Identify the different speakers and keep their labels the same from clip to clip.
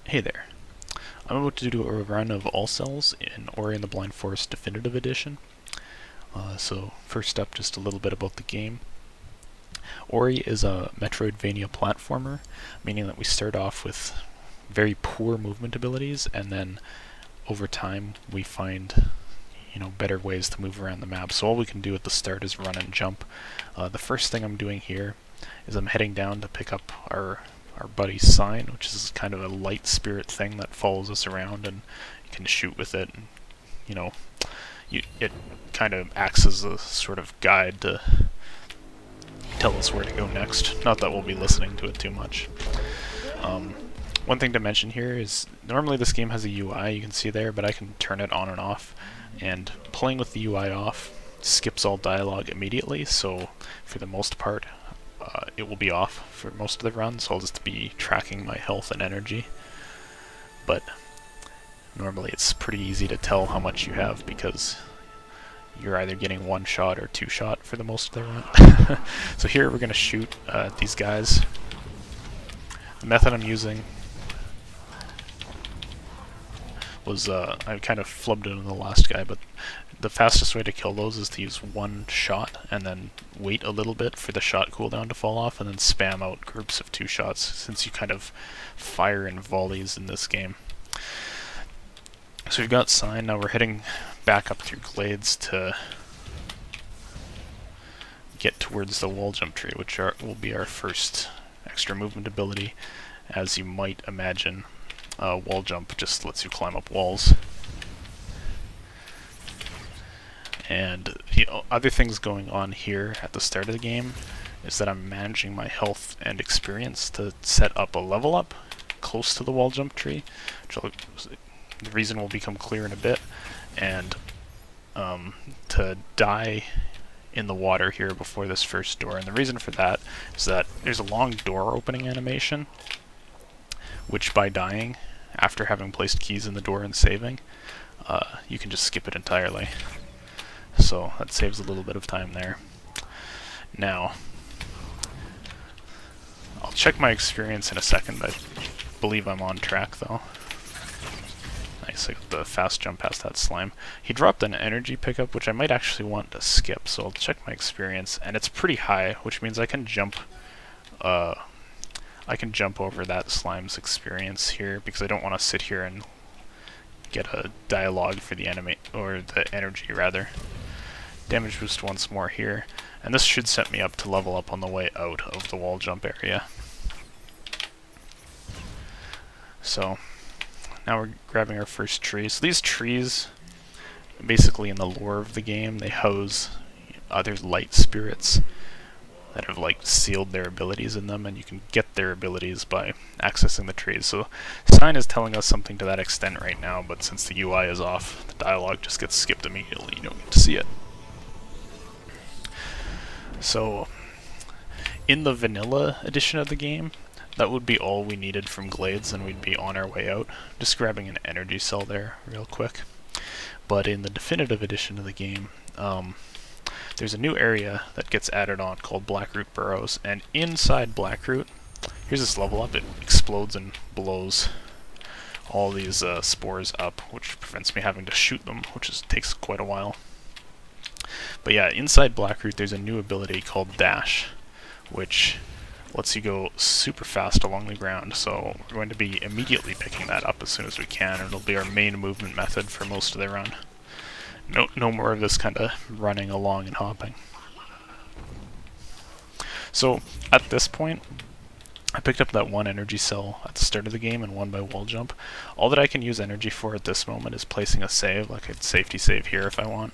Speaker 1: Hey there. I'm about to do a run of All Cells in Ori and the Blind Forest Definitive Edition. So first up, just a little bit about the game. Ori is a Metroidvania platformer, meaning that we start off with very poor movement abilities, and then over time we find better ways to move around the map. So all we can do at the start is run and jump. The first thing I'm doing here is I'm heading down to pick up our buddy's sign, which is kind of a light spirit thing that follows us around, and you can shoot with it. And, it kind of acts as a sort of guide to tell us where to go next. Not that we'll be listening to it too much. One thing to mention here is normally this game has a UI you can see there, but I can turn it on and off, and playing with the UI off skips all dialogue immediately, so for the most part it will be off for most of the run, so I'll just be tracking my health and energy. But normally it's pretty easy to tell how much you have because you're either getting one shot or two shot for the most of the run. So here we're going to shoot at these guys. The method I'm using was, I kind of flubbed it on the last guy, but the fastest way to kill those is to use one shot and then wait a little bit for the shot cooldown to fall off, and then spam out groups of two shots, since you kind of fire in volleys in this game. So we've got sign. Now we're heading back up through glades to get towards the wall jump tree, which will be our first extra movement ability. As you might imagine, wall jump just lets you climb up walls. And the other things going on here at the start of the game is that I'm managing my health and experience to set up a level up close to the wall jump tree, which the reason will become clear in a bit, and to die in the water here before this first door. And the reason for that is that there's a long door opening animation, which by dying after having placed keys in the door and saving, you can just skip it entirely. So that saves a little bit of time there. Now, I'll check my experience in a second. I believe I'm on track though. Nice, I got the fast jump past that slime. He dropped an energy pickup, which I might actually want to skip, so I'll check my experience, and it's pretty high, which means I can jump over that slime's experience here, because I don't want to sit here and get a dialogue for the energy rather. Damage boost once more here, and this should set me up to level up on the way out of the wall jump area. So now we're grabbing our first tree. So these trees, basically in the lore of the game, they house other light spirits that have sealed their abilities in them, and you can get their abilities by accessing the trees. So sign is telling us something to that extent right now, but since the UI is off, the dialogue just gets skipped immediately. You don't get to see it. So in the vanilla edition of the game, that would be all we needed from glades, and we'd be on our way out. Just grabbing an energy cell there real quick. But in the definitive edition of the game, there's a new area that gets added on called Blackroot Burrows, and inside Blackroot, here's this level up. It explodes and blows all these spores up, which prevents me having to shoot them, which takes quite a while. But yeah, inside Blackroot there's a new ability called Dash, which lets you go super fast along the ground, so we're going to be immediately picking that up as soon as we can, and it'll be our main movement method for most of the run. No more of this kind of running along and hopping. So at this point, I picked up that one energy cell at the start of the game and one by wall jump. All that I can use energy for at this moment is placing a save, like a safety save here if I want.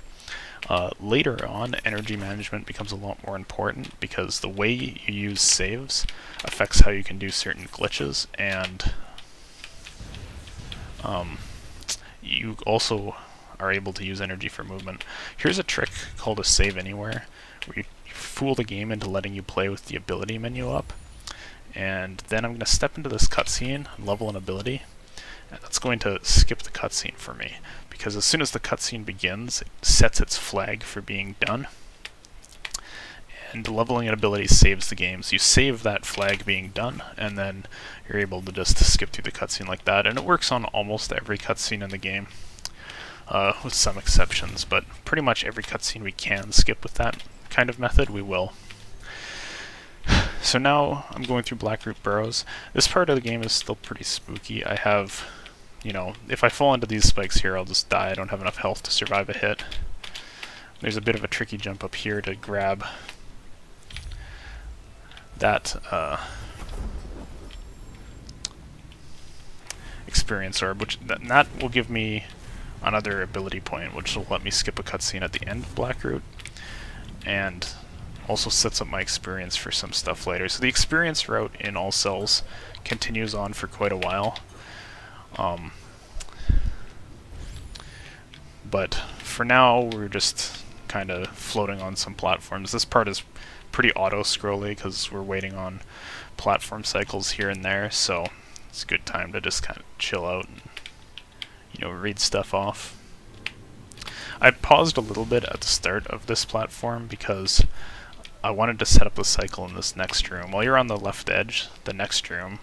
Speaker 1: Later on, energy management becomes a lot more important because the way you use saves affects how you can do certain glitches, and you also are able to use energy for movement. Here's a trick called a save anywhere, where you fool the game into letting you play with the ability menu up, and then I'm going to step into this cutscene and level an ability, and that's going to skip the cutscene for me, because as soon as the cutscene begins, it sets its flag for being done, and leveling an ability saves the game. So you save that flag being done, and then you're able to just skip through the cutscene like that. And it works on almost every cutscene in the game, with some exceptions, but pretty much every cutscene we can skip with that kind of method, we will. So now I'm going through Blackroot Burrows. This part of the game is still pretty spooky. I have, you know, if I fall into these spikes here, I'll just die. I don't have enough health to survive a hit. There's a bit of a tricky jump up here to grab that experience orb, which that will give me another ability point, which will let me skip a cutscene at the end of Blackroot, and also sets up my experience for some stuff later. So the experience route in All Cells continues on for quite a while. But for now, we're just kind of floating on some platforms. This part is pretty auto-scrolly because we're waiting on platform cycles here and there, so it's a good time to just kind of chill out and, you know, read stuff off. I paused a little bit at the start of this platform because I wanted to set up the cycle in this next room. While you're on the left edge, the next room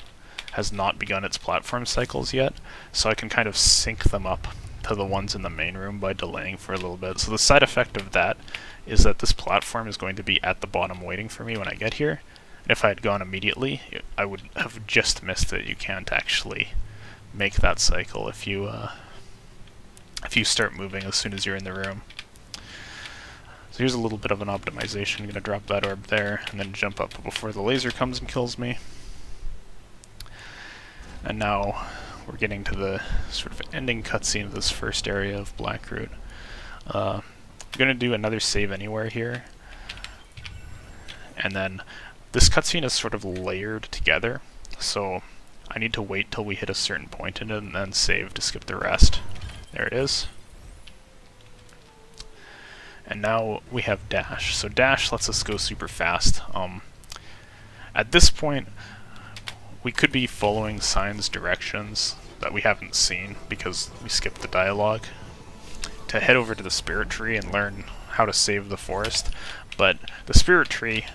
Speaker 1: has not begun its platform cycles yet, so I can kind of sync them up to the ones in the main room by delaying for a little bit. So the side effect of that is that this platform is going to be at the bottom waiting for me when I get here. And if I had gone immediately, I would have just missed it. You can't actually make that cycle if you start moving as soon as you're in the room. So here's a little bit of an optimization. I'm going to drop that orb there and then jump up before the laser comes and kills me. And now we're getting to the sort of ending cutscene of this first area of Blackroot. I'm going to do another save anywhere here. And then this cutscene is sort of layered together, so I need to wait till we hit a certain point in it and then save to skip the rest. There it is. And now we have dash. So dash lets us go super fast. At this point, we could be following signs, directions that we haven't seen because we skipped the dialogue to head over to the spirit tree and learn how to save the forest. But the spirit tree,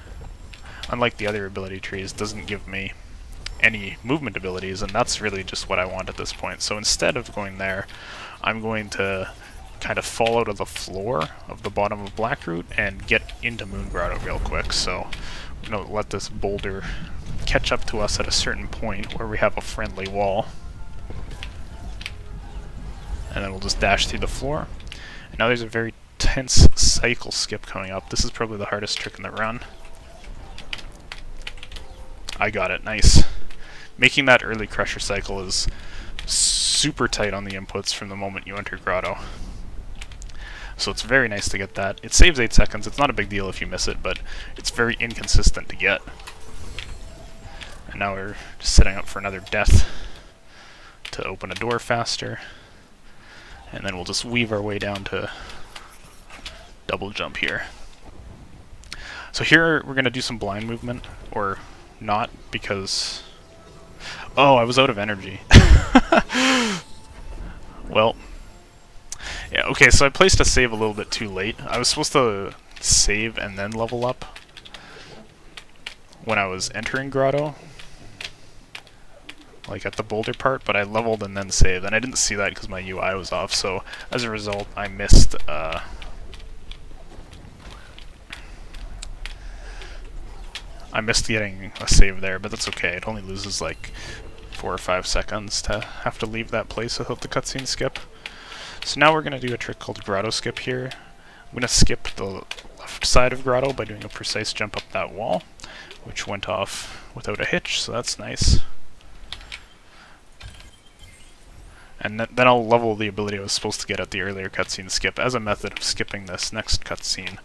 Speaker 1: unlike the other ability trees, doesn't give me any movement abilities, and that's really just what I want at this point. So instead of going there, I'm going to kind of fall out of the floor of the bottom of Blackroot and get into Moon Grotto real quick. So I'm going to let this boulder catch up to us at a certain point where we have a friendly wall. And then we'll just dash through the floor. And now there's a very tense cycle skip coming up. This is probably the hardest trick in the run. I got it, nice. Making that early Crusher cycle is super tight on the inputs from the moment you enter Grotto. So it's very nice to get that. It saves 8 seconds. It's not a big deal if you miss it, but it's very inconsistent to get. And now we're just setting up for another death to open a door faster. And then we'll just weave our way down to double jump here. So here we're going to do some blind movement, or not, because... Oh, I was out of energy. Well, yeah, okay, so I placed a save a little bit too late. I was supposed to save and then level up when I was entering Grotto, like at the boulder part, but I leveled and then saved, and I didn't see that because my UI was off, so as a result I missed getting a save there, but that's okay. It only loses like 4 or 5 seconds to have to leave that place without the cutscene skip. So now we're going to do a trick called Grotto Skip here. I'm going to skip the left side of Grotto by doing a precise jump up that wall, which went off without a hitch, so that's nice. And then I'll level the ability I was supposed to get at the earlier cutscene skip as a method of skipping this next cutscene,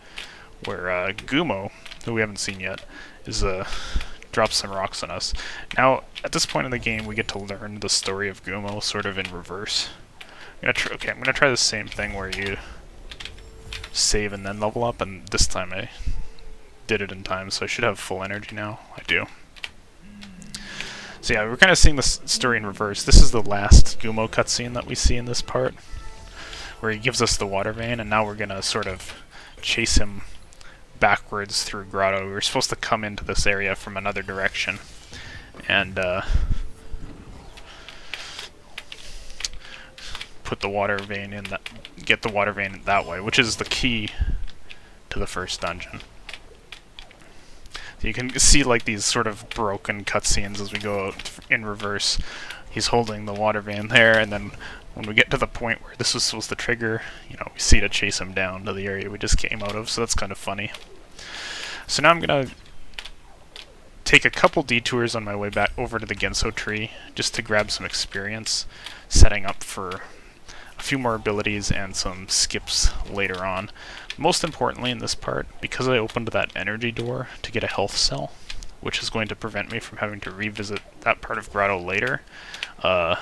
Speaker 1: where Gumo, who we haven't seen yet, is drops some rocks on us. Now, at this point in the game, we get to learn the story of Gumo sort of in reverse. I'm gonna try the same thing where you save and then level up, and this time I did it in time, so I should have full energy now. I do. So yeah, we're kind of seeing the story in reverse. This is the last Gumo cutscene that we see in this part, where he gives us the water vein, and now we're gonna sort of chase him backwards through Grotto. We were supposed to come into this area from another direction, and put the water vein in that, get the water vein that way, which is the key to the first dungeon. So you can see like these sort of broken cutscenes as we go out in reverse. He's holding the water vein there, and then when we get to the point where this was supposed to trigger, you know, we see to chase him down to the area we just came out of, so that's kind of funny. So now I'm gonna take a couple detours on my way back over to the Genso tree, just to grab some experience, setting up for a few more abilities and some skips later on. Most importantly in this part, because I opened that energy door to get a health cell, which is going to prevent me from having to revisit that part of Grotto later, I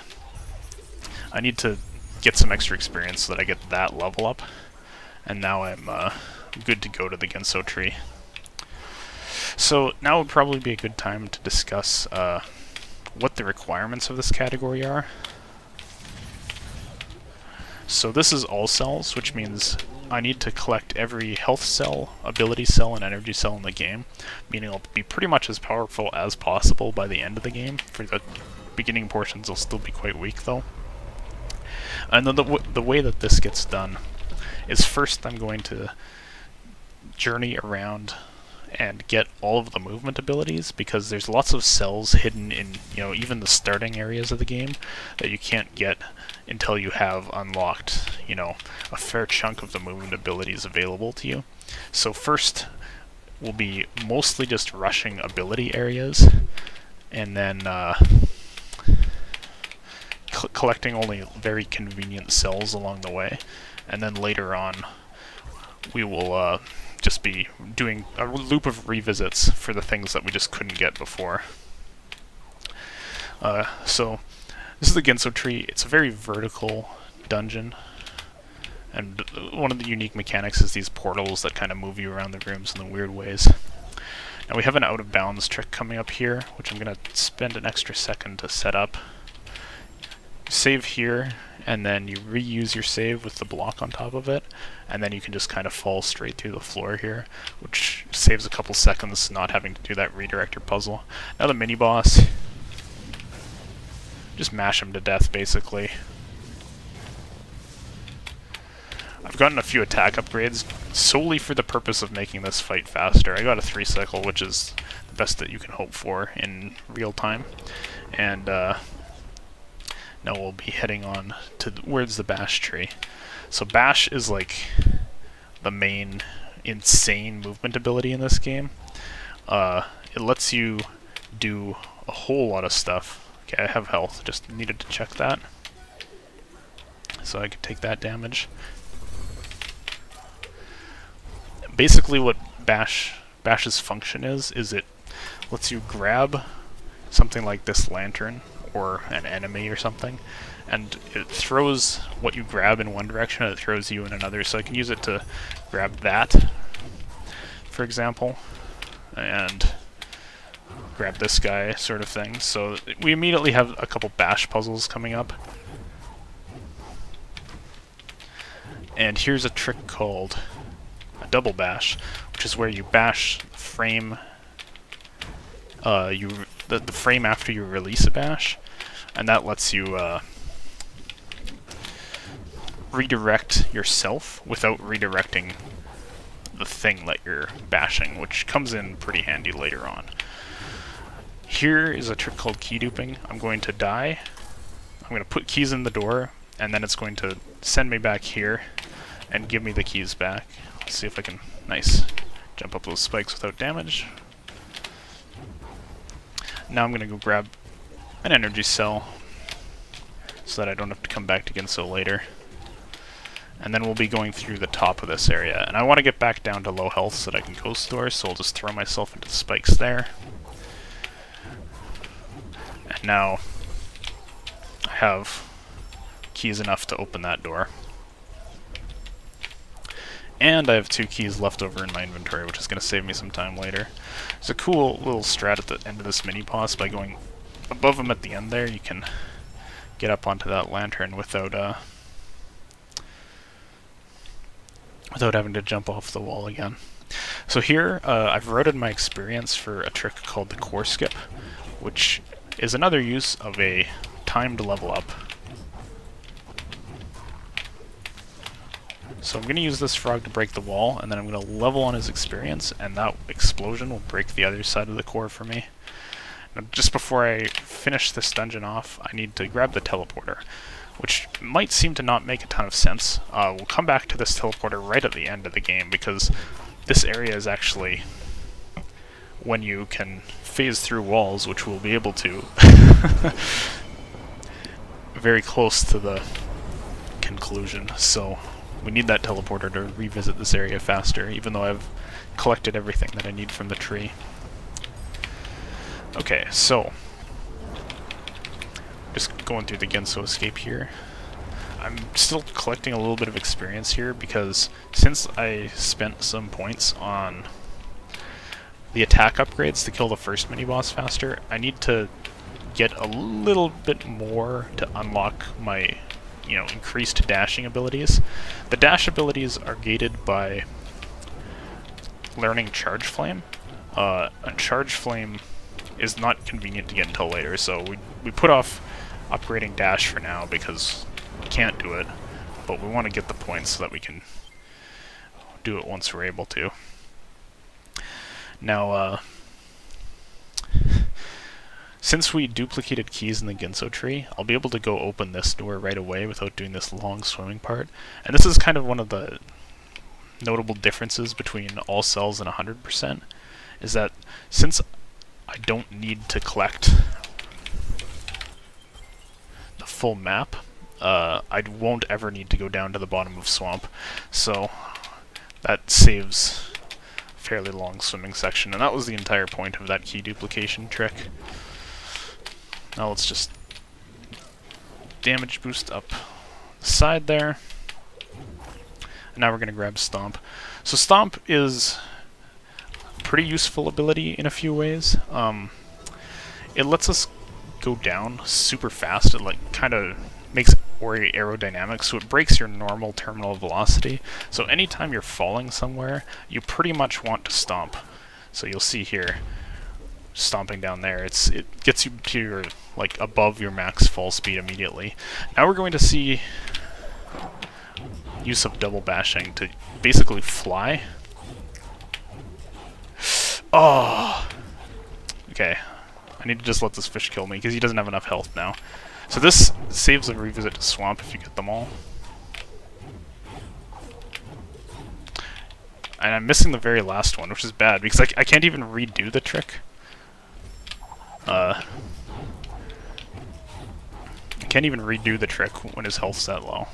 Speaker 1: need to get some extra experience so that I get that level up, and now I'm good to go to the Genso tree. So now would probably be a good time to discuss what the requirements of this category are. So this is all cells, which means I need to collect every health cell, ability cell, and energy cell in the game, meaning I'll be pretty much as powerful as possible by the end of the game. For the beginning portions, I'll still be quite weak though. And then the way that this gets done is first I'm going to journey around and get all of the movement abilities, because there's lots of cells hidden in, you know, even the starting areas of the game that you can't get until you have unlocked, you know, a fair chunk of the movement abilities available to you. So first will be mostly just rushing ability areas, and then collecting only very convenient cells along the way, and then later on we will just be doing a loop of revisits for the things that we just couldn't get before. So this is the Genso tree. It's a very vertical dungeon, and one of the unique mechanics is these portals that kind of move you around the rooms in the weird ways. Now we have an out of bounds trick coming up here, which I'm going to spend an extra second to set up. Save here, and then you reuse your save with the block on top of it, and then you can just kind of fall straight through the floor here, which saves a couple seconds not having to do that redirector puzzle. Now the mini-boss, just mash him to death basically. I've gotten a few attack upgrades solely for the purpose of making this fight faster. I got a 3-cycle, which is the best that you can hope for in real time, and now we'll be heading on to where's the Bash tree. So Bash is like the main insane movement ability in this game. It lets you do a whole lot of stuff. Okay, I have health, just needed to check that, so I could take that damage. Basically what Bash's function is it lets you grab something like this lantern or an enemy or something, and it throws what you grab in one direction and it throws you in another. So I can use it to grab that, for example, and grab this guy, sort of thing. So we immediately have a couple Bash puzzles coming up. And here's a trick called a double bash, which is where you bash the frame, the frame after you release a bash, and that lets you redirect yourself without redirecting the thing that you're bashing, which comes in pretty handy later on. Here is a trick called key duping. I'm going to die, I'm going to put keys in the door, and then it's going to send me back here and give me the keys back. Let's see if I can, nice, jump up those spikes without damage. Now I'm going to go grab an energy cell so that I don't have to come back to Genso later. And then we'll be going through the top of this area. And I want to get back down to low health so that I can ghost door, so I'll just throw myself into the spikes there. And now I have keys enough to open that door. And I have 2 keys left over in my inventory, which is going to save me some time later. There's a cool little strat at the end of this mini-boss. By going above him at the end there, you can get up onto that lantern without having to jump off the wall again. So here, I've routed my experience for a trick called the core skip, which is another use of a timed level up. So I'm going to use this frog to break the wall, and then I'm going to level on his experience, and that explosion will break the other side of the core for me. Now, just before I finish this dungeon off, I need to grab the teleporter, which might seem to not make a ton of sense. We'll come back to this teleporter right at the end of the game, because this area is actually when you can phase through walls, which we'll be able to, very close to the conclusion. So we need that teleporter to revisit this area faster, even though I've collected everything that I need from the tree. Okay, so just going through the Genso escape here. I'm still collecting a little bit of experience here because since I spent some points on the attack upgrades to kill the first mini-boss faster, I need to get a little bit more to unlock my, increased dashing abilities. The dash abilities are gated by learning Charge Flame. A Charge Flame is not convenient to get until later, so we put off upgrading dash for now because we can't do it, but we want to get the points so that we can do it once we're able to. Now, since we duplicated keys in the Genso tree, I'll be able to go open this door right away without doing this long swimming part. And this is kind of one of the notable differences between all cells and 100%, is that since I don't need to collect the full map, I won't ever need to go down to the bottom of Swamp, so that saves a fairly long swimming section, and that was the entire point of that key duplication trick. Now let's just damage boost up the side there, and now we're going to grab Stomp. So Stomp is a pretty useful ability in a few ways. It lets us go down super fast. It kind of makes Ori aerodynamic, so it breaks your normal terminal velocity. So anytime you're falling somewhere, you pretty much want to stomp. So you'll see here, stomping down there, it gets you to your above your max fall speed immediately. Now we're going to see use of double bashing to basically fly. Oh, okay. I need to just let this fish kill me because he doesn't have enough health now. So this saves a revisit to Swamp if you get them all. And I'm missing the very last one, which is bad, because I can't even redo the trick. I can't even redo the trick when his health's that low.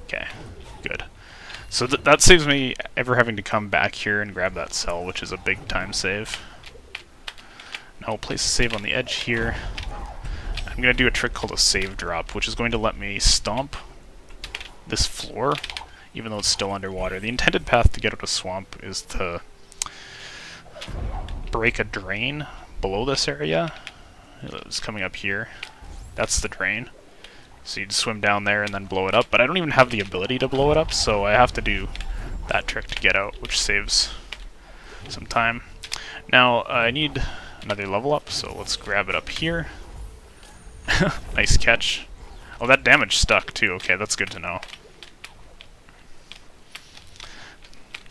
Speaker 1: Okay, good. So that saves me ever having to come back here and grab that cell, which is a big time save. Now I'll place a save on the edge here. I'm going to do a trick called a save drop, which is going to let me stomp this floor, even though it's still underwater. The intended path to get out of Swamp is to break a drain below this area. It's coming up here. That's the drain. So you'd swim down there and then blow it up, but I don't even have the ability to blow it up, so I have to do that trick to get out, which saves some time. Now, I need another level up, so let's grab it up here. Nice catch. Oh, that damage stuck too. Okay, that's good to know.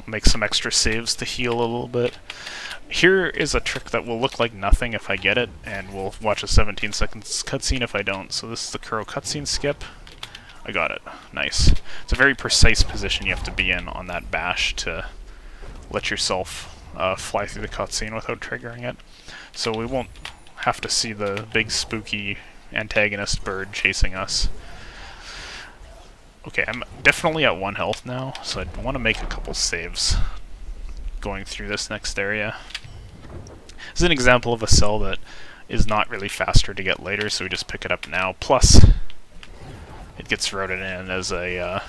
Speaker 1: Make some extra saves to heal a little bit. Here is a trick that will look like nothing if I get it, and we'll watch a 17 seconds cutscene if I don't. So this is the Kuro cutscene skip. I got it. Nice. It's a very precise position you have to be in on that bash to let yourself fly through the cutscene without triggering it. So we won't have to see the big spooky antagonist bird chasing us. Okay, I'm definitely at 1 health now, so I want to make a couple saves going through this next area. This is an example of a cell that is not really faster to get later, so we just pick it up now. Plus, it gets routed in as a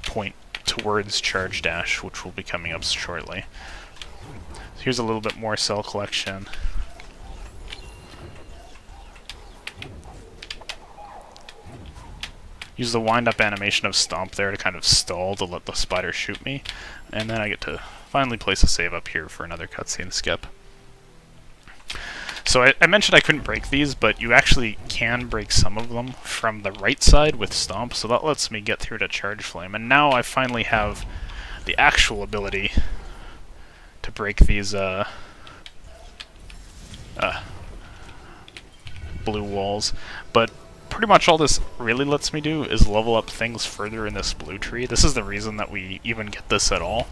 Speaker 1: point towards charge dash, which will be coming up shortly. So here's a little bit more cell collection. use the wind-up animation of Stomp there to kind of stall to let the spider shoot me, and then I get to finally place a save up here for another cutscene skip. So I mentioned I couldn't break these, but you actually can break some of them from the right side with Stomp, so that lets me get through to Charge Flame. And now I finally have the actual ability to break these blue walls. But pretty much all this really lets me do is level up things further in this blue tree. This is the reason that we even get this at all.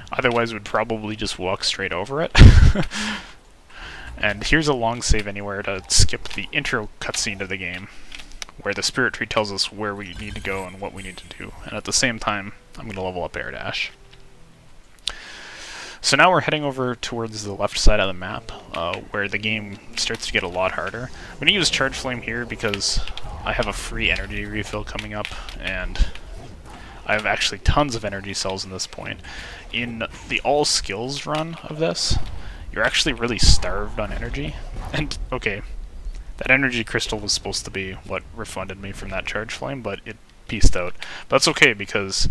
Speaker 1: Otherwise we'd probably just walk straight over it. And here's a long save anywhere to skip the intro cutscene to the game, where the spirit tree tells us where we need to go and what we need to do. And at the same time, I'm going to level up Air Dash. So now we're heading over towards the left side of the map, where the game starts to get a lot harder. I'm going to use Charge Flame here because I have a free energy refill coming up, and I have actually tons of energy cells in this point. In the all skills run of this, you're actually really starved on energy. And, okay, that energy crystal was supposed to be what refunded me from that Charge Flame, but it pieced out. But that's okay, because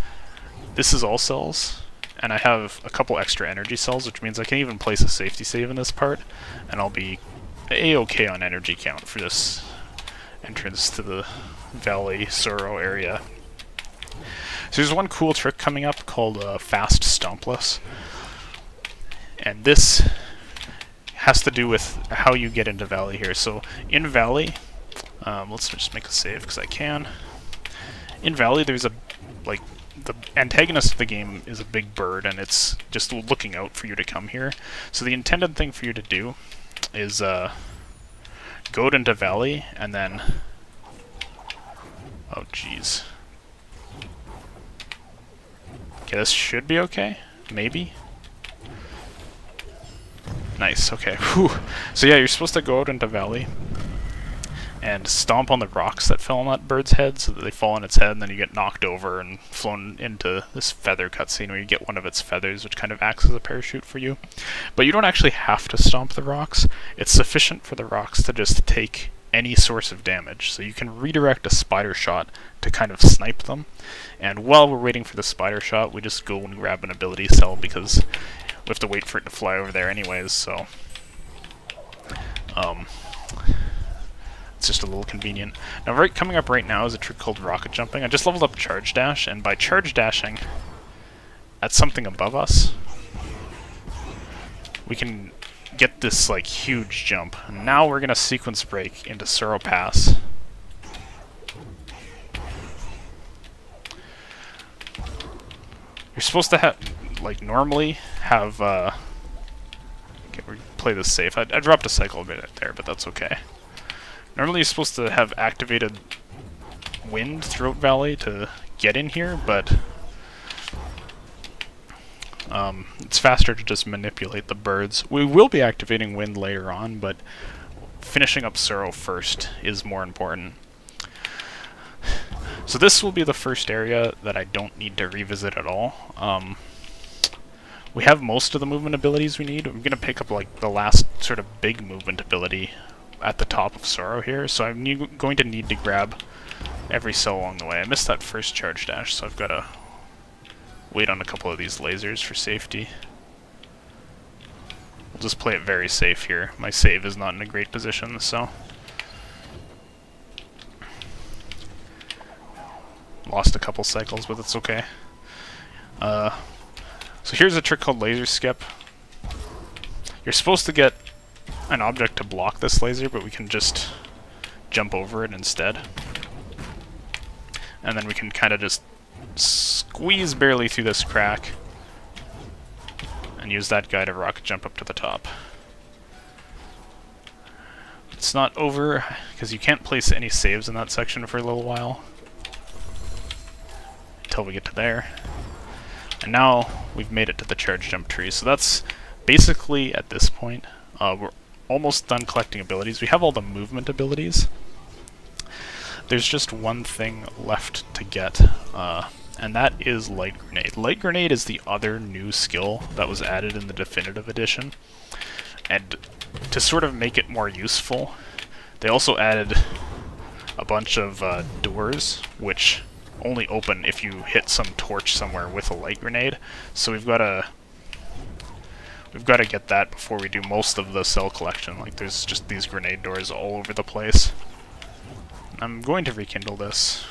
Speaker 1: this is all cells, and I have a couple extra energy cells, which means I can even place a safety save in this part, and I'll be a-okay on energy count for this entrance to the Valley Sorrow area. So there's one cool trick coming up called Fast Stompless, and this has to do with how you get into Valley here. So in Valley, let's just make a save because I can. In Valley, there's a, like, the antagonist of the game is a big bird, and it's just looking out for you to come here. So the intended thing for you to do is go into Valley, and then, oh jeez. Okay, this should be okay, maybe. Nice, okay. Whew. So yeah, you're supposed to go out into Valley and stomp on the rocks that fell on that bird's head so that they fall on its head, and then you get knocked over and flown into this feather cutscene where you get one of its feathers, which kind of acts as a parachute for you. But you don't actually have to stomp the rocks. It's sufficient for the rocks to just take any source of damage. So you can redirect a spider shot to kind of snipe them. And while we're waiting for the spider shot, we just go and grab an ability cell because we have to wait for it to fly over there anyways, so it's just a little convenient. Now coming up right now is a trick called rocket jumping. I just leveled up Charge Dash, and by charge dashing at something above us, we can get this like huge jump. And now we're gonna sequence break into Sorrow Pass. You're supposed to have, like, normally have, okay, we play this safe. I dropped a cycle a bit there, but that's okay. Normally you're supposed to have activated wind throughout Valley to get in here, but it's faster to just manipulate the birds. We will be activating wind later on, but finishing up Sorrow first is more important. So this will be the first area that I don't need to revisit at all. We have most of the movement abilities we need. I'm going to pick up like the last sort of big movement ability at the top of Sorrow here, so I'm going to need to grab every cell along the way. I missed that first charge dash, so I've got to wait on a couple of these lasers for safety. We'll just play it very safe here. My save is not in a great position, so... Lost a couple cycles, but it's okay. So here's a trick called laser skip. You're supposed to get an object to block this laser, but we can just jump over it instead. And then we can kind of just squeeze barely through this crack and use that guy to rocket jump up to the top. It's not over, because you can't place any saves in that section for a little while. Until we get to there. And now we've made it to the charge jump tree. So that's basically, at this point, we're almost done collecting abilities. We have all the movement abilities. There's just one thing left to get, and that is Light Grenade. Light Grenade is the other new skill that was added in the Definitive Edition. And to sort of make it more useful, they also added a bunch of doors, which only open if you hit some torch somewhere with a light grenade. So we've got to get that before we do most of the cell collection. Like, there's just these grenade doors all over the place. I'm going to rekindle this,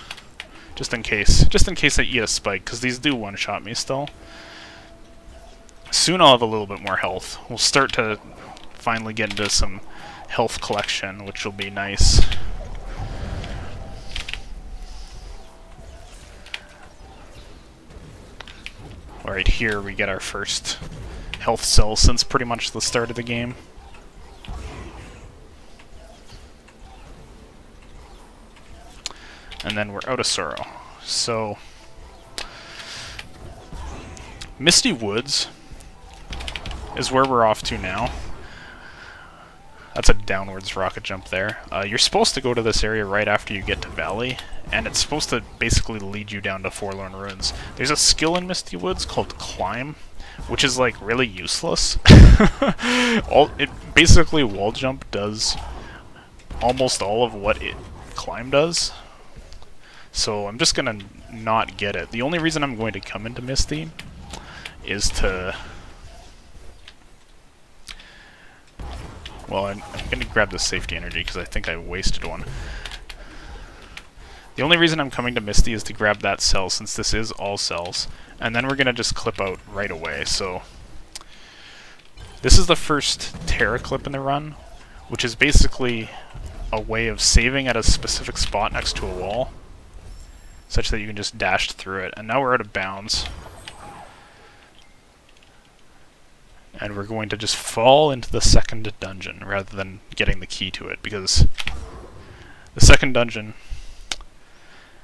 Speaker 1: just in case I eat a spike, because these do one-shot me still. Soon I'll have a little bit more health. We'll start to finally get into some health collection, which will be nice. Alright, here we get our first health cell since pretty much the start of the game. And then we're out of sorrow. So, Misty Woods is where we're off to now. That's a downwards rocket jump there. You're supposed to go to this area right after you get to Valley, and it's supposed to basically lead you down to Forlorn Ruins. There's a skill in Misty Woods called Climb, which is like really useless. Basically wall jump does almost all of what Climb does. So I'm just gonna not get it. The only reason I'm going to come into Misty is to... Well, I'm going to grab the safety energy because I think I wasted one. The only reason I'm coming to Misty is to grab that cell, since this is all cells. And then we're going to just clip out right away. So this is the first Terra clip in the run, which is basically a way of saving at a specific spot next to a wall, such that you can just dash through it. And now we're out of bounds. And we're going to just fall into the second dungeon rather than getting the key to it, because the second dungeon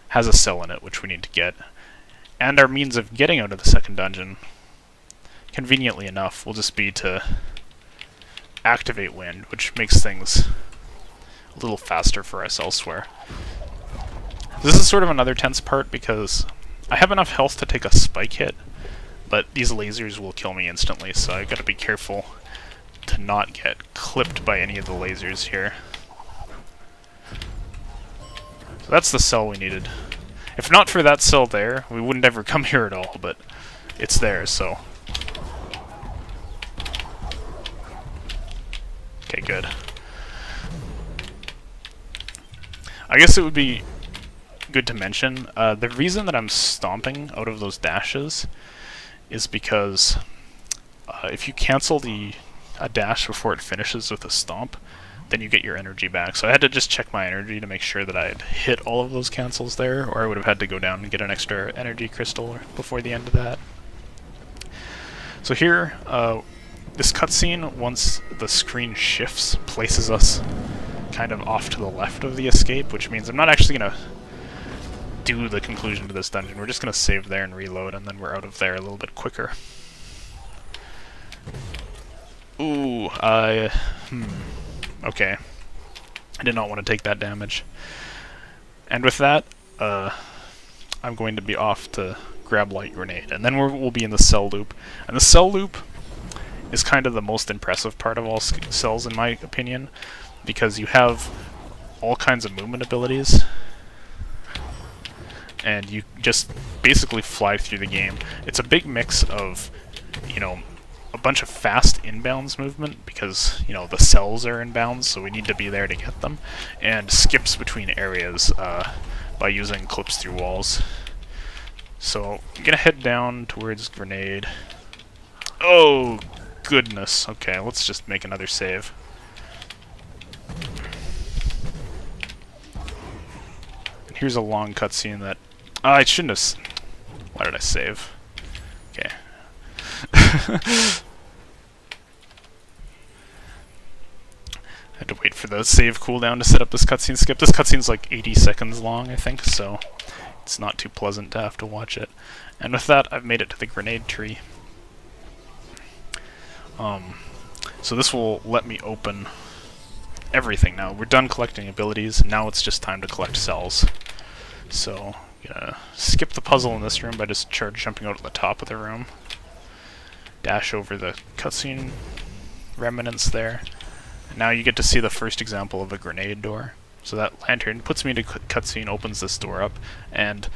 Speaker 1: has a cell in it which we need to get. And our means of getting out of the second dungeon, conveniently enough, will just be to activate wind, which makes things a little faster for us elsewhere. This is sort of another tense part because I have enough health to take a spike hit, but these lasers will kill me instantly, so I gotta be careful to not get clipped by any of the lasers here. So that's the cell we needed. If not for that cell there, we wouldn't ever come here at all, but it's there, so... Okay, good. I guess it would be good to mention, the reason that I'm stomping out of those dashes is because if you cancel a dash before it finishes with a stomp, then you get your energy back. So I had to just check my energy to make sure that I had hit all of those cancels there, or I would have had to go down and get an extra energy crystal before the end of that. So here, this cutscene, once the screen shifts, places us kind of off to the left of the escape, which means I'm not actually going to do the conclusion to this dungeon. We're just going to save there and reload, and then we're out of there a little bit quicker. Ooh, okay. I did not want to take that damage. And with that, I'm going to be off to grab Light Grenade, and then we'll be in the cell loop. And the cell loop is kind of the most impressive part of all cells, in my opinion, because you have all kinds of movement abilities, and you just basically fly through the game. It's a big mix of, you know, a bunch of fast inbounds movement, because, you know, the cells are inbounds, so we need to be there to get them, and skips between areas by using clips through walls. So I'm gonna head down towards Grenade. Oh, goodness. Okay, let's just make another save. And here's a long cutscene that... I shouldn't have... Why did I save? Okay. I had to wait for the save cooldown to set up this cutscene skip. This cutscene's like 80 seconds long, I think, so it's not too pleasant to have to watch it. And with that, I've made it to the grenade tree. So this will let me open everything now. We're done collecting abilities, now it's just time to collect cells. So, I'm gonna skip the puzzle in this room by just jumping out at the top of the room. Dash over the cutscene remnants there. And now you get to see the first example of a grenade door. So that lantern puts me into cutscene, opens this door up, and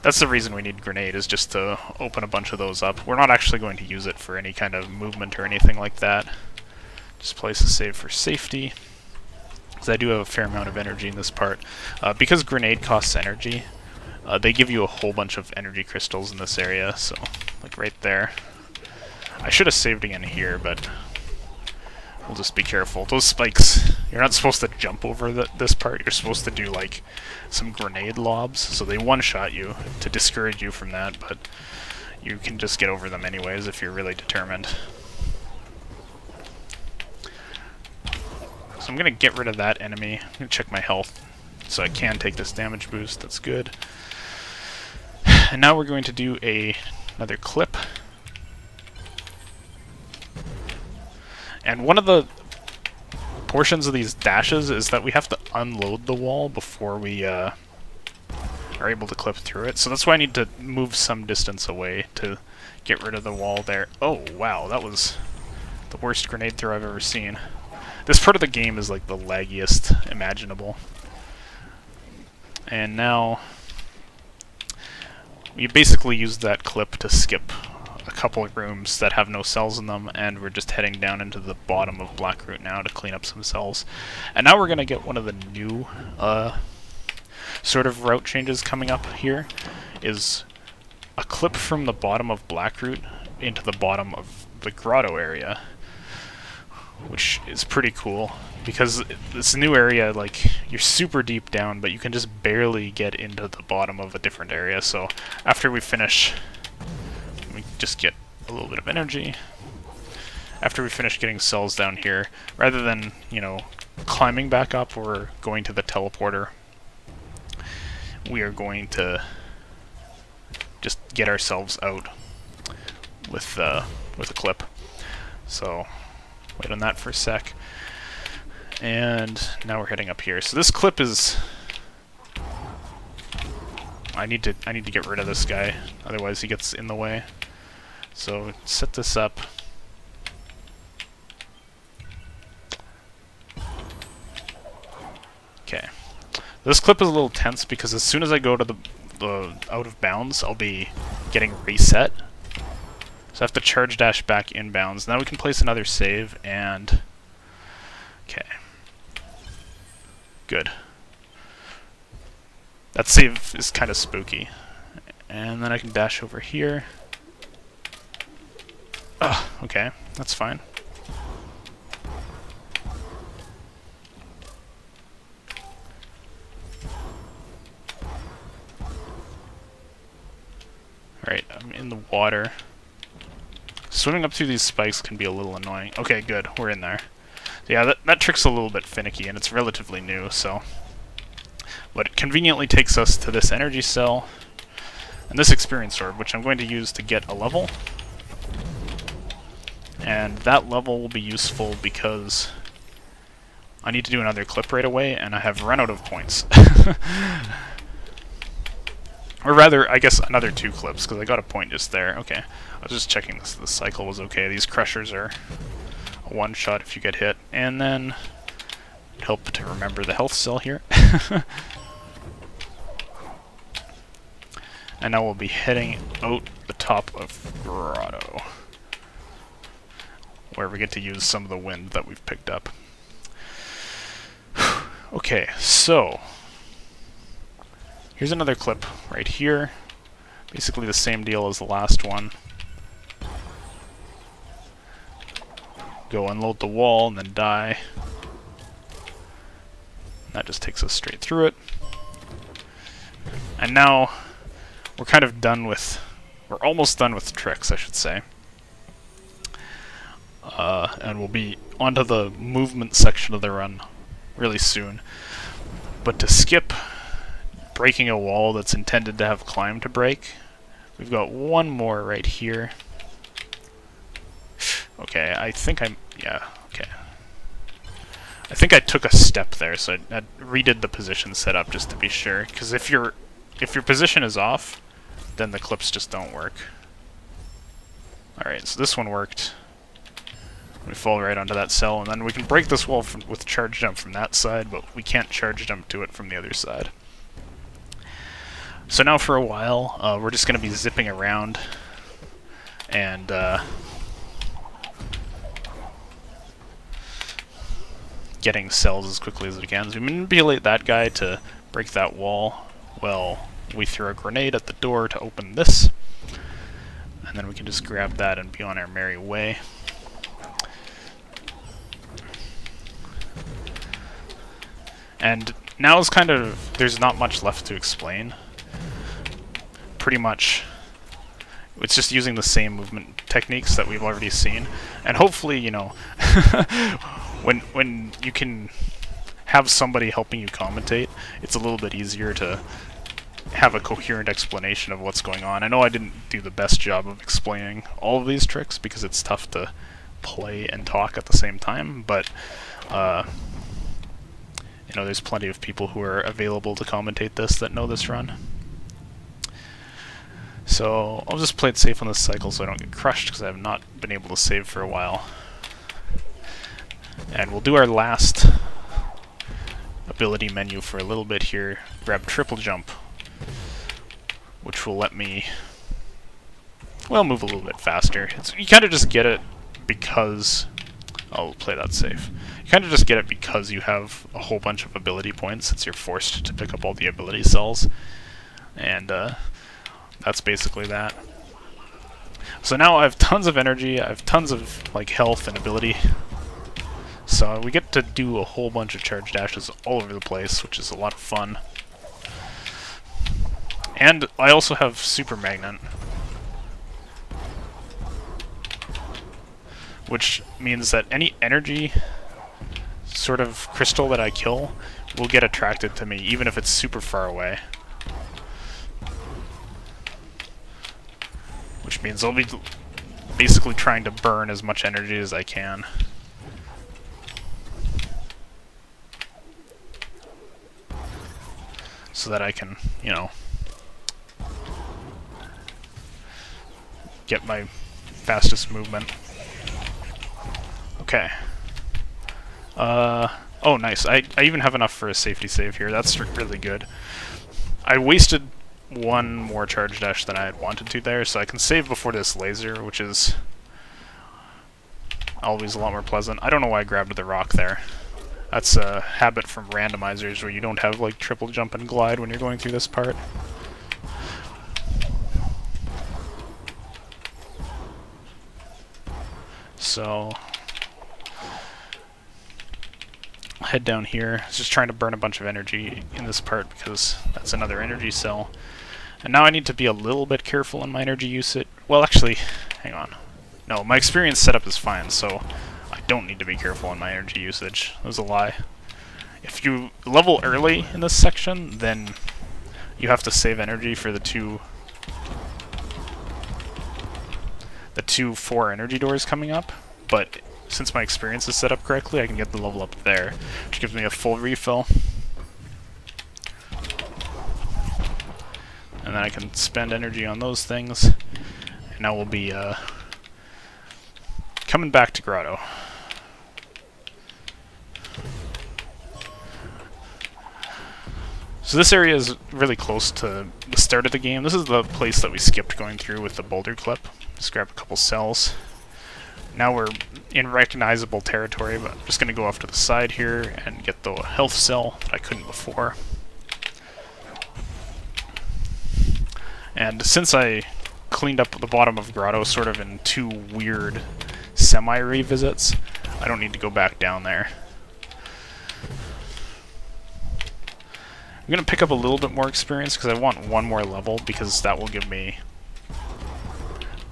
Speaker 1: that's the reason we need grenade, is just to open a bunch of those up. We're not actually going to use it for any kind of movement or anything like that. Just place a save for safety, because I do have a fair amount of energy in this part. Because grenade costs energy, they give you a whole bunch of energy crystals in this area, so like right there. I should have saved again here, but we'll just be careful. Those spikes, you're not supposed to jump over this part, you're supposed to do like some grenade lobs, so they one-shot you to discourage you from that, but you can just get over them anyways if you're really determined. So I'm going to get rid of that enemy. I'm going to check my health so I can take this damage boost. That's good. And now we're going to do another clip. And one of the portions of these dashes is that we have to unload the wall before we are able to clip through it. So that's why I need to move some distance away to get rid of the wall there. Oh, wow, that was the worst grenade throw I've ever seen. This part of the game is like the laggiest imaginable. And now we basically used that clip to skip a couple of rooms that have no cells in them, and we're just heading down into the bottom of Blackroot now to clean up some cells. And now we're going to get one of the new sort of route changes coming up here, is a clip from the bottom of Blackroot into the bottom of the grotto area, which is pretty cool, because this new area, like, you're super deep down, but you can just barely get into the bottom of a different area. So after we finish, we just get a little bit of energy. After we finish getting cells down here, rather than, you know, climbing back up or going to the teleporter, we are going to just get ourselves out with a clip. So wait on that for a sec. And now we're heading up here. So this clip is... I need to get rid of this guy, otherwise he gets in the way. So set this up. Okay. This clip is a little tense because as soon as I go to the out of bounds, I'll be getting reset. So I have to charge dash back inbounds. Now we can place another save, and... okay. Good. That save is kind of spooky. And then I can dash over here. Ugh, okay, that's fine. Alright, I'm in the water. Swimming up through these spikes can be a little annoying. Okay, good, we're in there. Yeah, that trick's a little bit finicky, and it's relatively new, so... but it conveniently takes us to this energy cell, and this experience orb, which I'm going to use to get a level. And that level will be useful because I need to do another clip right away, and I have run out of points. Or rather, I guess another 2 clips, because I got a point just there. Okay, I was just checking the cycle was okay. These crushers are a one-shot if you get hit. And then it'd help to remember the health cell here. And now we'll be heading out the top of Grotto, where we get to use some of the wind that we've picked up. Okay, so here's another clip right here. Basically the same deal as the last one. Go unload the wall and then die. That just takes us straight through it. And now we're kind of done with... we're almost done with tricks, I should say. And we'll be onto the movement section of the run really soon. But to skip breaking a wall that's intended to have climb to break, we've got one more right here. Okay, I think I'm... yeah, okay. I think I took a step there, so I redid the position setup just to be sure. Because if your position is off, then the clips just don't work. Alright, so this one worked. We fall right onto that cell, and then we can break this wall with charge jump from that side, but we can't charge jump to it from the other side. So now for a while, we're just going to be zipping around and getting cells as quickly as we can. So we manipulate that guy to break that wall. Well, we throw a grenade at the door to open this, and then we can just grab that and be on our merry way. And now is kind of, there's not much left to explain. Pretty much, it's just using the same movement techniques that we've already seen. And hopefully, you know, when you can have somebody helping you commentate, it's a little bit easier to have a coherent explanation of what's going on. I know I didn't do the best job of explaining all of these tricks because it's tough to play and talk at the same time, but you know, there's plenty of people who are available to commentate this that know this run. So I'll just play it safe on this cycle so I don't get crushed, because I have not been able to save for a while. And we'll do our last ability menu for a little bit here. Grab triple jump, which will let me, well, move a little bit faster. You kind of just get it because, I'll play that safe. You kind of just get it because you have a whole bunch of ability points, since you're forced to pick up all the ability cells. And that's basically that. So now I have tons of energy, I have tons of like health and ability. So we get to do a whole bunch of charge dashes all over the place, which is a lot of fun. And I also have Super Magnet, which means that any energy sort of crystal that I kill will get attracted to me, even if it's super far away. Which means I'll be basically trying to burn as much energy as I can. So that I can, you know, get my fastest movement. Okay. Oh, nice. I even have enough for a safety save here. That's really good. I wasted one more charge dash than I had wanted to there, so I can save before this laser, which is always a lot more pleasant. I don't know why I grabbed the rock there. That's a habit from randomizers where you don't have like triple jump and glide when you're going through this part. So I'll head down here. I was just trying to burn a bunch of energy in this part because that's another energy cell. And now I need to be a little bit careful in my energy usage. Well, actually, hang on. No, my experience setup is fine, so I don't need to be careful in my energy usage. That was a lie. If you level early in this section, then you have to save energy for the two 4 energy doors coming up. But since my experience is set up correctly, I can get the level up there, which gives me a full refill. And then I can spend energy on those things. And now we'll be coming back to Grotto. So this area is really close to the start of the game. This is the place that we skipped going through with the boulder clip. Just grab a couple cells. Now we're in recognizable territory, but I'm just going to go off to the side here and get the health cell that I couldn't before. And since I cleaned up the bottom of Grotto sort of in 2 weird semi-revisits, I don't need to go back down there. I'm going to pick up a little bit more experience because I want one more level, because that will give me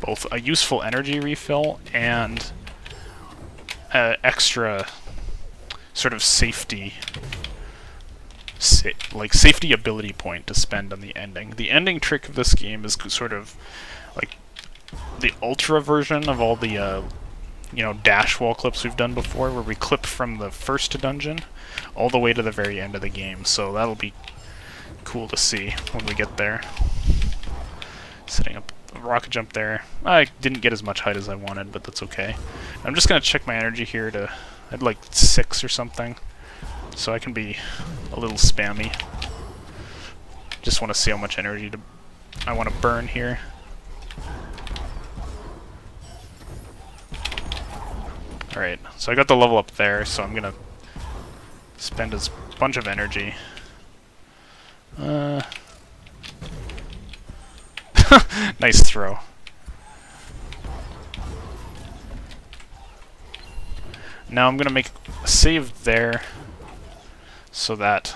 Speaker 1: both a useful energy refill and extra sort of safety ability point to spend on the ending. The ending trick of this game is sort of like the ultra version of all the you know, dash wall clips we've done before, where we clip from the first dungeon all the way to the very end of the game. So that'll be cool to see when we get there. Setting up rocket jump there. I didn't get as much height as I wanted, but that's okay. I'm just going to check my energy here to, I'd like 6 or something, so I can be a little spammy. Just want to see how much energy I want to burn here. Alright, so I got the level up there, so I'm going to spend a bunch of energy. Nice throw. Now I'm going to make a save there so that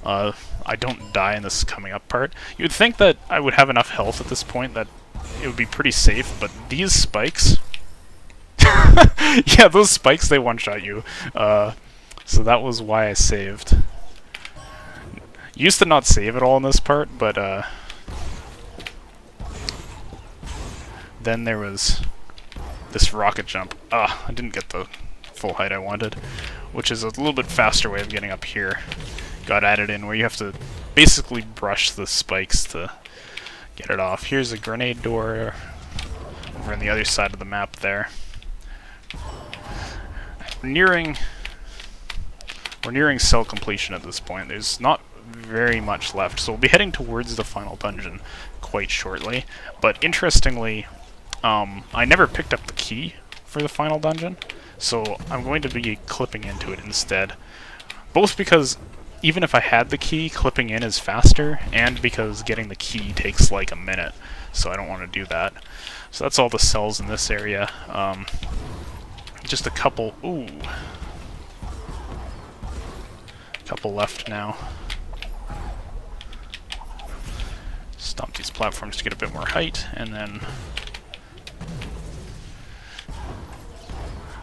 Speaker 1: I don't die in this coming up part. You would think that I would have enough health at this point that it would be pretty safe, but these spikes... yeah, those spikes, they one-shot you. So that was why I saved. Used to not save at all in this part, but then there was this rocket jump. I didn't get the full height I wanted, which is a little bit faster way of getting up here. Got added in where you have to basically brush the spikes to get it off. Here's a grenade door over on the other side of the map there. We're nearing cell completion at this point. There's not very much left, so we'll be heading towards the final dungeon quite shortly. But interestingly, I never picked up the key for the final dungeon, so I'm going to be clipping into it instead. Both because even if I had the key, clipping in is faster, and because getting the key takes like a minute, so I don't want to do that. So that's all the cells in this area. Just a couple... Ooh. Couple left now. Stomp these platforms to get a bit more height, and then...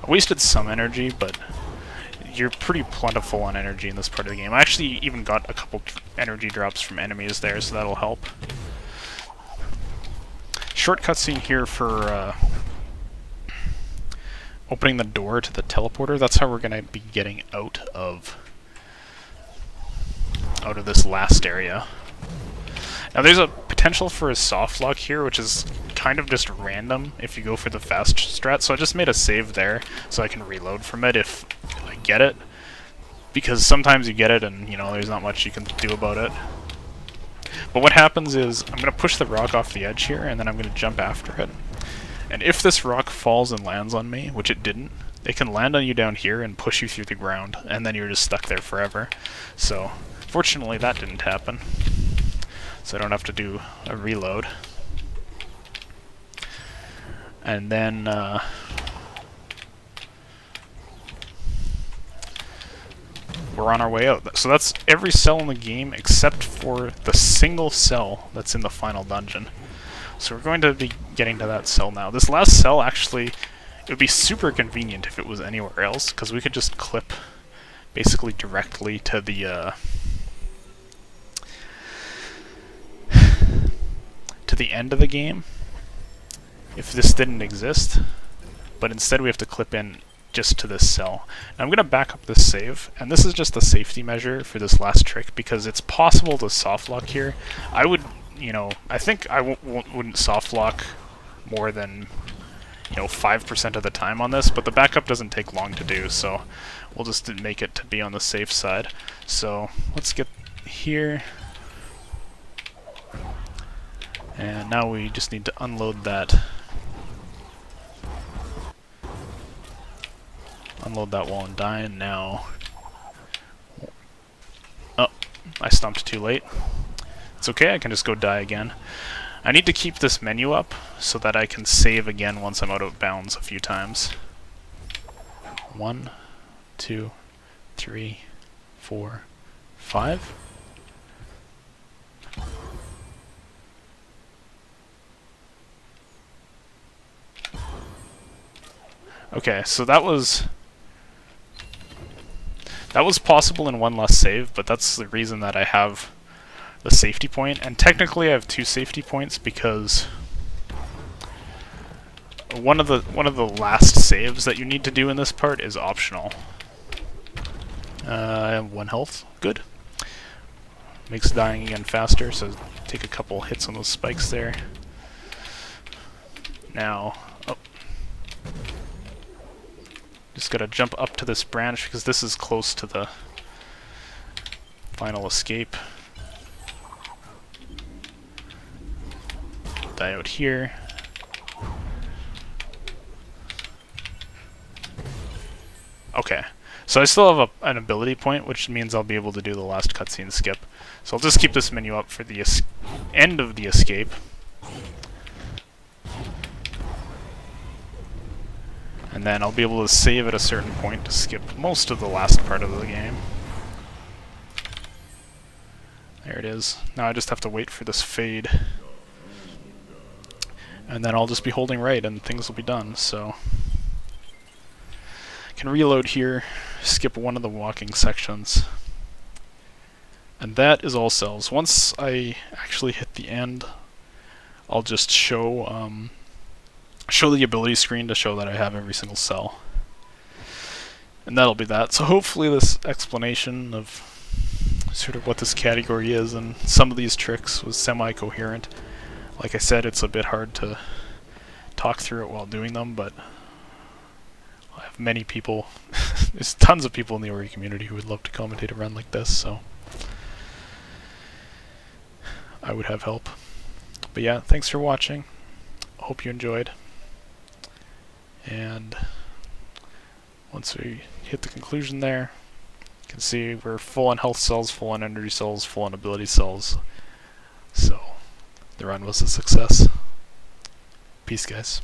Speaker 1: I wasted some energy, but you're pretty plentiful on energy in this part of the game. I actually even got a couple energy drops from enemies there, so that'll help. Short cutscene here for opening the door to the teleporter. That's how we're going to be getting out of this last area. Now there's a potential for a soft lock here, which is kind of just random if you go for the fast strat, so I just made a save there so I can reload from it if I get it, because sometimes you get it and, you know, there's not much you can do about it. But what happens is I'm going to push the rock off the edge here, and then I'm going to jump after it. And if this rock falls and lands on me, which it didn't, it can land on you down here and push you through the ground, and then you're just stuck there forever. So, fortunately that didn't happen. So I don't have to do a reload. And then we're on our way out. So that's every cell in the game except for the single cell that's in the final dungeon. So we're going to be getting to that cell now. This last cell, actually, it would be super convenient if it was anywhere else, because we could just clip basically directly to the end of the game if this didn't exist, but instead we have to clip in just to this cell. Now I'm going to back up this save, and this is just a safety measure for this last trick because it's possible to soft lock here. I would, you know, I think I wouldn't soft lock more than, you know, 5% of the time on this, but the backup doesn't take long to do, so we'll just make it to be on the safe side. So let's get here. And now we just need to unload that. Unload that wall and die, and now... Oh, I stomped too late. It's okay, I can just go die again. I need to keep this menu up so that I can save again once I'm out of bounds a few times. 1, 2, 3, 4, 5. Okay, so that was possible in one less save, but that's the reason that I have the safety point. And technically I have 2 safety points because one of the last saves that you need to do in this part is optional. I have 1 health. Good. Makes dying again faster, so take a couple hits on those spikes there. Now, oh, just gotta jump up to this branch because this is close to the final escape. Die out here. Okay, so I still have an ability point, which means I'll be able to do the last cutscene skip. So I'll just keep this menu up for the end of the escape. And then I'll be able to save at a certain point to skip most of the last part of the game. There it is. Now I just have to wait for this fade. And then I'll just be holding right and things will be done, so... I can reload here, skip one of the walking sections. And that is all cells. Once I actually hit the end, I'll just show the ability screen to show that I have every single cell. And that'll be that. So hopefully this explanation of sort of what this category is and some of these tricks was semi-coherent. Like I said, it's a bit hard to talk through it while doing them, but I have many people, there's tons of people in the Ori community who would love to commentate a run like this, so I would have help. But yeah, thanks for watching. Hope you enjoyed. And once we hit the conclusion there, you can see we're full on health cells, full on energy cells, full on ability cells. So the run was a success. Peace, guys.